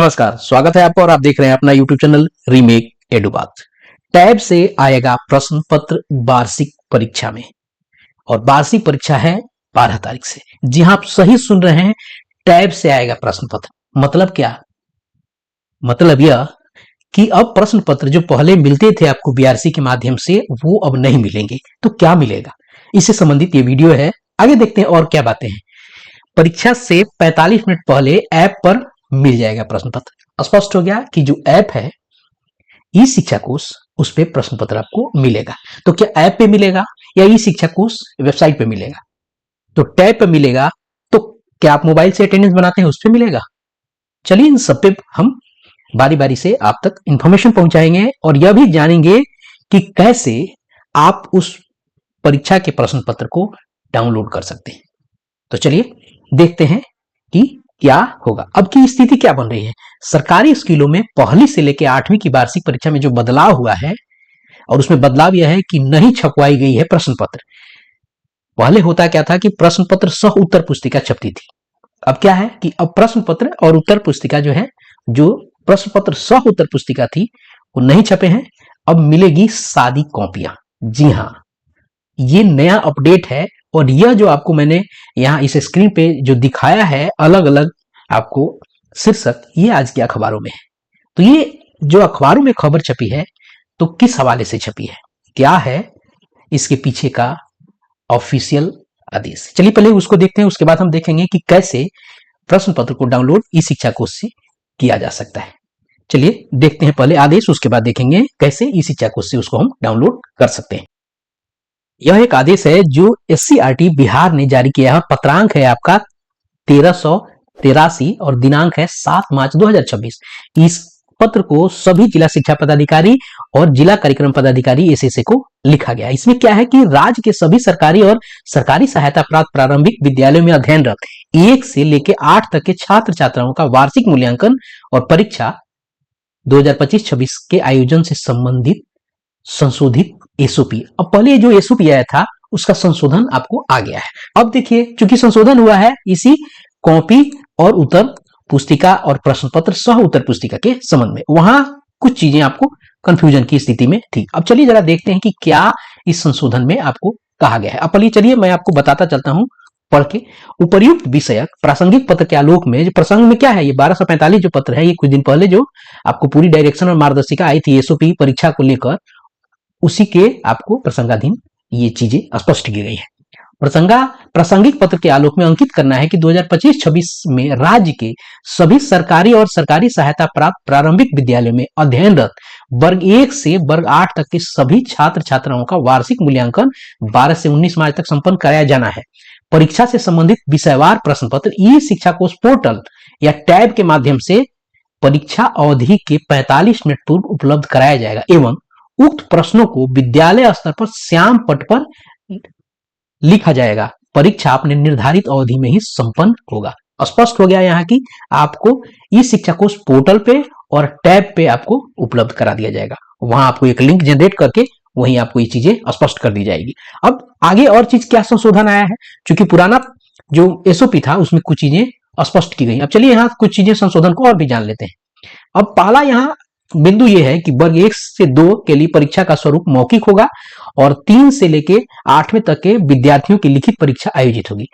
नमस्कार, स्वागत है आपका और आप देख रहे हैं अपना YouTube चैनल रीमेक एडुबात। टैब से आएगा प्रश्न पत्र वार्षिक परीक्षा में और वार्षिक परीक्षा है 12 तारीख से। जी हाँ, आप सही सुन रहे हैं, टैब से आएगा प्रश्न पत्र। मतलब क्या? मतलब यह कि अब प्रश्न पत्र जो पहले मिलते थे आपको बीआरसी के माध्यम से, वो अब नहीं मिलेंगे। तो क्या मिलेगा, इससे संबंधित ये वीडियो है। आगे देखते हैं और क्या बातें हैं। परीक्षा से 45 मिनट पहले ऐप पर मिल जाएगा प्रश्न पत्र। स्पष्ट हो गया कि जो ऐप है ई शिक्षा कोश, उस पे प्रश्न पत्र आपको मिलेगा। तो क्या ऐप पे मिलेगा या ई शिक्षा कोश वेबसाइट पे मिलेगा? तो टैब पे मिलेगा। तो क्या आप मोबाइल से अटेंडेंस बनाते हैं, उस पे मिलेगा? चलिए इन सब पे हम बारी बारी से आप तक इंफॉर्मेशन पहुंचाएंगे और यह भी जानेंगे कि कैसे आप उस परीक्षा के प्रश्न पत्र को डाउनलोड कर सकते हैं। तो चलिए देखते हैं कि क्या होगा। अब की स्थिति क्या बन रही है। सरकारी स्कूलों में पहली से लेकर 8वीं की वार्षिक परीक्षा में जो बदलाव हुआ है, और उसमें बदलाव यह है कि नहीं छपवाई गई है प्रश्न पत्र। पहले होता क्या था कि प्रश्न पत्र सह उत्तर पुस्तिका छपती थी। अब क्या है कि अब प्रश्न पत्र और उत्तर पुस्तिका जो है, जो प्रश्न पत्र सह उत्तर पुस्तिका थी वो नहीं छपे हैं। अब मिलेगी सादी कॉपियां। जी हाँ, ये नया अपडेट है। और यह जो आपको मैंने यहाँ इस स्क्रीन पे जो दिखाया है अलग अलग आपको शीर्षक, ये आज के अखबारों में है। तो ये जो अखबारों में खबर छपी है, तो किस हवाले से छपी है, क्या है इसके पीछे का ऑफिशियल आदेश। चलिए पहले उसको देखते हैं, उसके बाद हम देखेंगे कि कैसे प्रश्न पत्र को डाउनलोड ई शिक्षा कोश से किया जा सकता है। चलिए देखते हैं पहले आदेश, उसके बाद देखेंगे कैसे ई शिक्षा कोश से उसको हम डाउनलोड कर सकते हैं। यह एक आदेश है जो एससीईआरटी बिहार ने जारी किया है। पत्रांक है आपका 1383 और दिनांक है 7 मार्च 2026। इस पत्र को सभी जिला शिक्षा पदाधिकारी और जिला कार्यक्रम पदाधिकारी एसएसए को लिखा गया। इसमें क्या है कि राज्य के सभी सरकारी और सरकारी सहायता प्राप्त प्रारंभिक विद्यालयों में अध्ययनरत 1 से लेकर 8 तक के छात्र छात्राओं का वार्षिक मूल्यांकन और परीक्षा 2025-26 के आयोजन से संबंधित संशोधित एसओपी। अब पहले जो एसओपी आया था उसका संशोधन आपको आ गया है। अब देखिए, चूंकि संशोधन हुआ है इसी कॉपी और उत्तर पुस्तिका और प्रश्न पत्र सह उत्तर पुस्तिका के संबंध में, वहां कुछ चीजें आपको कंफ्यूजन की स्थिति में थी। अब चलिए जरा देखते हैं कि क्या इस संशोधन में आपको कहा गया है। अब पहले चलिए मैं आपको बताता चलता हूं पढ़ के। उपर्युक्त विषयक प्रासंगिक पत्र के आलोक में, जो प्रसंग में क्या है, ये 1245 जो पत्र है, ये कुछ दिन पहले जो आपको पूरी डायरेक्शन और मार्गदर्शिका आई थी एसओपी परीक्षा को लेकर, उसी के आपको प्रसंगाधीन ये चीजें स्पष्ट की गई है। प्रासंगिक पत्र के आलोक में अंकित करना है कि 2025-26 में राज्य के सभी सरकारी और सरकारी सहायता प्राप्त प्रारंभिक विद्यालयों में अध्ययनरत वर्ग 1 से वर्ग 8 तक के सभी छात्र छात्राओं का वार्षिक मूल्यांकन 12 से 19 मार्च तक संपन्न कराया जाना है। परीक्षा से संबंधित विषयवार प्रश्न पत्र ई शिक्षा कोश पोर्टल या टैब के माध्यम से परीक्षा अवधि के 45 मिनट पूर्व उपलब्ध कराया जाएगा एवं उक्त प्रश्नों को विद्यालय स्तर पर श्याम पट पर लिखा जाएगा। परीक्षा अपने निर्धारित अवधि में ही संपन्न होगा। स्पष्ट हो गया यहाँ की आपको ई शिक्षा कोश पोर्टल पे और टैब पे आपको उपलब्ध करा दिया जाएगा। वहां आपको एक लिंक जनरेट करके वहीं आपको ये चीजें स्पष्ट कर दी जाएगी। अब आगे और चीज क्या संशोधन आया है, क्योंकि पुराना जो एसओपी था उसमें कुछ चीजें स्पष्ट की गई। अब चलिए यहाँ कुछ चीजें संशोधन को और भी जान लेते हैं। अब पहला यहाँ बिंदु यह है कि वर्ग 1 से 2 के लिए परीक्षा का स्वरूप मौखिक होगा और 3 से लेके 8वें तक के विद्यार्थियों की लिखित परीक्षा आयोजित होगी।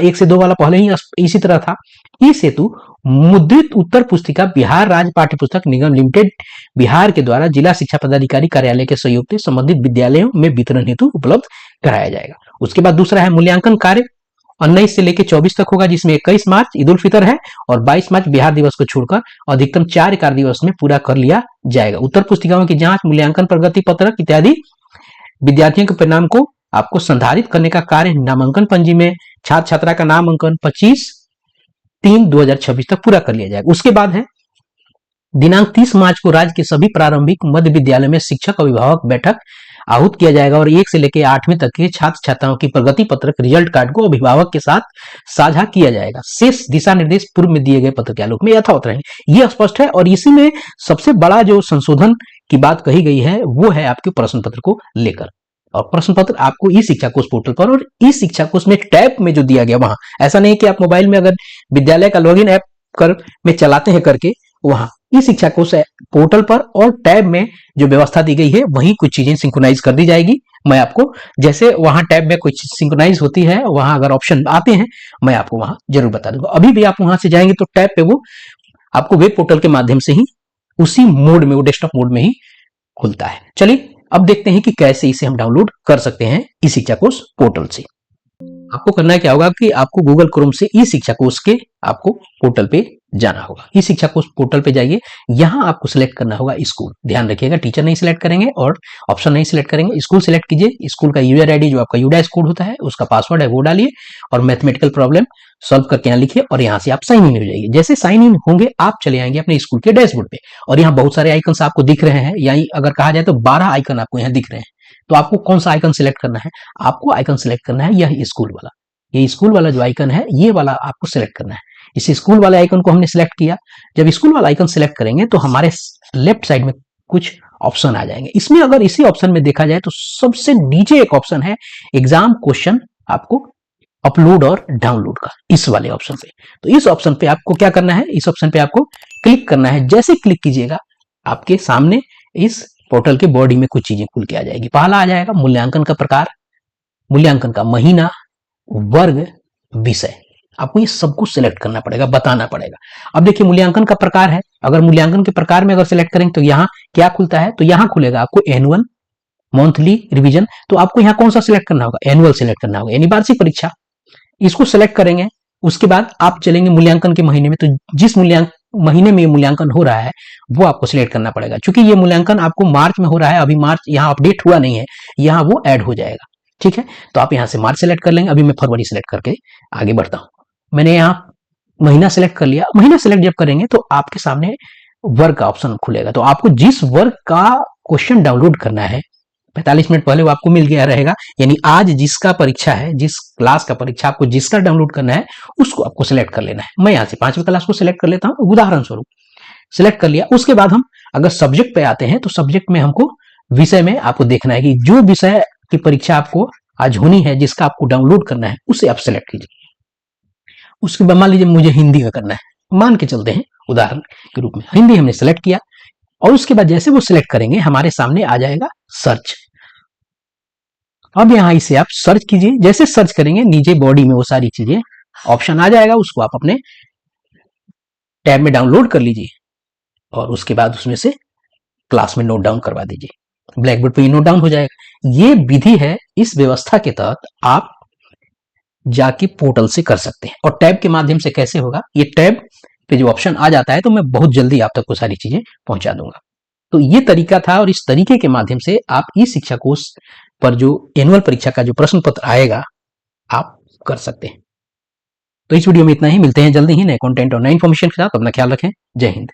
1 से 2 वाला पहले ही इसी तरह था। इस हेतु मुद्रित उत्तर पुस्तिका बिहार राज्य पाठ्य पुस्तक निगम लिमिटेड बिहार के द्वारा जिला शिक्षा पदाधिकारी कार्यालय के सहयोग से संबंधित विद्यालयों में वितरण हेतु उपलब्ध कराया जाएगा। उसके बाद दूसरा है मूल्यांकन कार्य 19 से लेकर 24 तक होगा, जिसमें 21 मार्च ईद उल फितर है और 22 मार्च बिहार दिवस को छोड़कर अधिकतम 4 कार्य दिवस में पूरा कर लिया जाएगा। उत्तर पुस्तिकाओं की जांच, मूल्यांकन, प्रगति पत्रक इत्यादि विद्यार्थियों के परिणाम को आपको संधारित करने का कार्य नामांकन पंजी में छात्र छात्रा का नामांकन 25/3/2026 तक पूरा कर लिया जाएगा। उसके बाद है दिनांक 30 मार्च को राज्य के सभी प्रारंभिक मध्य विद्यालय में शिक्षक अभिभावक बैठक आहूत किया जाएगा और 1 से लेकर 8वीं तक के छात्र छात्राओं की प्रगति पत्रक रिजल्ट कार्ड को अभिभावक के साथ साझा किया जाएगा। शेष दिशा निर्देश पूर्व में दिए गए पत्र के आलोक में यथावत रहेंगे। यह स्पष्ट है। और इसी में सबसे बड़ा जो संशोधन की बात कही गई है वो है आपके प्रश्न पत्र को लेकर। और प्रश्न पत्र आपको ई शिक्षा कोश पोर्टल पर और ई शिक्षा कोश में टैब में जो दिया गया वहां, ऐसा नहीं कि आप मोबाइल में अगर विद्यालय का लॉगिन ऐप कर में चलाते हैं करके वहां ई शिक्षा कोश पोर्टल पर और टैब में जो व्यवस्था दी गई है वही कुछ चीजें सिंक्रोनाइज कर दी जाएगी। मैं आपको जैसे वहां टैब में कुछ सिंक्रोनाइज होती है, वहां अगर ऑप्शन आते हैं मैं आपको वहां जरूर बता दूंगा। अभी भी आप वहां से जाएंगे तो टैब पे वो आपको वेब पोर्टल के माध्यम से ही उसी मोड में, वो डेस्कटॉप मोड में ही खुलता है। चलिए अब देखते हैं कि कैसे इसे हम डाउनलोड कर सकते हैं ई शिक्षा कोश पोर्टल से। आपको करना क्या होगा कि आपको गूगल क्रोम से ई शिक्षा कोश के आपको पोर्टल पे जाना होगा। ई शिक्षा कोश पोर्टल पे जाइए, यहां आपको सिलेक्ट करना होगा स्कूल। ध्यान रखिएगा, टीचर नहीं सिलेक्ट करेंगे और ऑप्शन नहीं सिलेक्ट करेंगे, स्कूल सिलेक्ट कीजिए। स्कूल का यूजर आईडी जो आपका यूडाइस कोड होता है, उसका पासवर्ड है वो डालिए और मैथमेटिकल प्रॉब्लम सॉल्व करके यहाँ लिखिए और यहाँ से आप साइन इन हो जाइए। जैसे साइन इन होंगे आप चले आएंगे अपने स्कूल के डैशबोर्ड पे और यहाँ बहुत सारे आइकन्स आपको दिख रहे हैं, यानी अगर कहा जाए तो 12 आइकन आपको यहाँ दिख रहे हैं। तो आपको कौन सा आइकन सिलेक्ट करना है? आपको आइकन सिलेक्ट करना है यह स्कूल वाला। ये स्कूल वाला जो आइकन है ये वाला आपको सिलेक्ट करना है। इस स्कूल वाले आइकन को हमने सिलेक्ट किया। जब स्कूल वाला आइकन सिलेक्ट करेंगे तो हमारे लेफ्ट साइड में कुछ ऑप्शन आ जाएंगे। इसमें अगर इसी ऑप्शन में देखा जाए तो सबसे नीचे एक ऑप्शन है एग्जाम क्वेश्चन आपको अपलोड और डाउनलोड का, इस वाले ऑप्शन पे। तो इस ऑप्शन पे आपको क्या करना है, इस ऑप्शन पे आपको क्लिक करना है। जैसे क्लिक कीजिएगा आपके सामने इस पोर्टल के बॉडी में कुछ चीजें खुल के आ जाएगी। पहला आ जाएगा मूल्यांकन का प्रकार, मूल्यांकन का महीना, वर्ग, विषय। आपको ये सब कुछ सिलेक्ट करना पड़ेगा, बताना पड़ेगा। अब देखिए मूल्यांकन का प्रकार है, अगर मूल्यांकन के प्रकार में अगर सिलेक्ट करेंगे तो यहाँ क्या खुलता है, तो यहाँ खुलेगा आपको एनुअल, मंथली, रिवीजन। तो आपको यहाँ कौन सा सिलेक्ट करना होगा, एनुअल सिलेक्ट करना होगा, यानी वार्षिक परीक्षा। इसको सिलेक्ट करेंगे, उसके बाद आप चलेंगे मूल्यांकन के महीने में। तो जिस महीने में मूल्यांकन हो रहा है वो आपको सिलेक्ट करना पड़ेगा। चूंकि ये मूल्यांकन आपको मार्च में हो रहा है, अभी मार्च यहाँ अपडेट हुआ नहीं है, यहाँ वो ऐड हो जाएगा। ठीक है, तो आप यहाँ से मार्च सेलेक्ट कर लेंगे। अभी मैं फरवरी सेलेक्ट करके आगे बढ़ता हूं। मैंने यहाँ महीना सेलेक्ट कर लिया। महीना सेलेक्ट जब करेंगे तो आपके सामने वर्ग का ऑप्शन खुलेगा। तो आपको जिस वर्ग का क्वेश्चन डाउनलोड करना है 45 मिनट पहले वो आपको मिल गया रहेगा, यानी आज जिसका परीक्षा है, जिस क्लास का परीक्षा आपको जिसका डाउनलोड करना है उसको आपको सिलेक्ट कर लेना है। मैं यहाँ से 5वीं क्लास को सिलेक्ट कर लेता हूँ, उदाहरण स्वरूप सिलेक्ट कर लिया। उसके बाद हम अगर सब्जेक्ट पे आते हैं तो सब्जेक्ट में हमको विषय में आपको देखना है कि जो विषय की परीक्षा आपको आज होनी है, जिसका आपको डाउनलोड करना है, उसे आप सिलेक्ट कीजिए। उसके बाद मान लीजिए मुझे हिंदी का करना है, मान के चलते हैं उदाहरण के रूप में, हिंदी हमने सिलेक्ट किया और उसके बाद जैसे वो सिलेक्ट करेंगे हमारे सामने आ जाएगा सर्च। अब यहाँ इसे आप सर्च कीजिए। जैसे सर्च करेंगे नीचे बॉडी में वो सारी चीजें ऑप्शन आ जाएगा, उसको आप अपने टैब में डाउनलोड कर लीजिए और उसके बाद उसमें से क्लास में नोट डाउन करवा दीजिए। ब्लैक बोर्ड पे नोट डाउन हो जाएगा। ये विधि है, इस व्यवस्था के तहत आप जाके पोर्टल से कर सकते हैं। और टैब के माध्यम से कैसे होगा, ये टैब पे जो ऑप्शन आ जाता है तो मैं बहुत जल्दी आप तक को सारी चीजें पहुंचा दूंगा। तो ये तरीका था और इस तरीके के माध्यम से आप ई शिक्षा कोश पर जो एनुअल परीक्षा का जो प्रश्न पत्र आएगा आप कर सकते हैं। तो इस वीडियो में इतना ही, मिलते हैं जल्दी ही नए कंटेंट और नए इन्फॉर्मेशन के साथ। अपना ख्याल रखें। जय हिंद।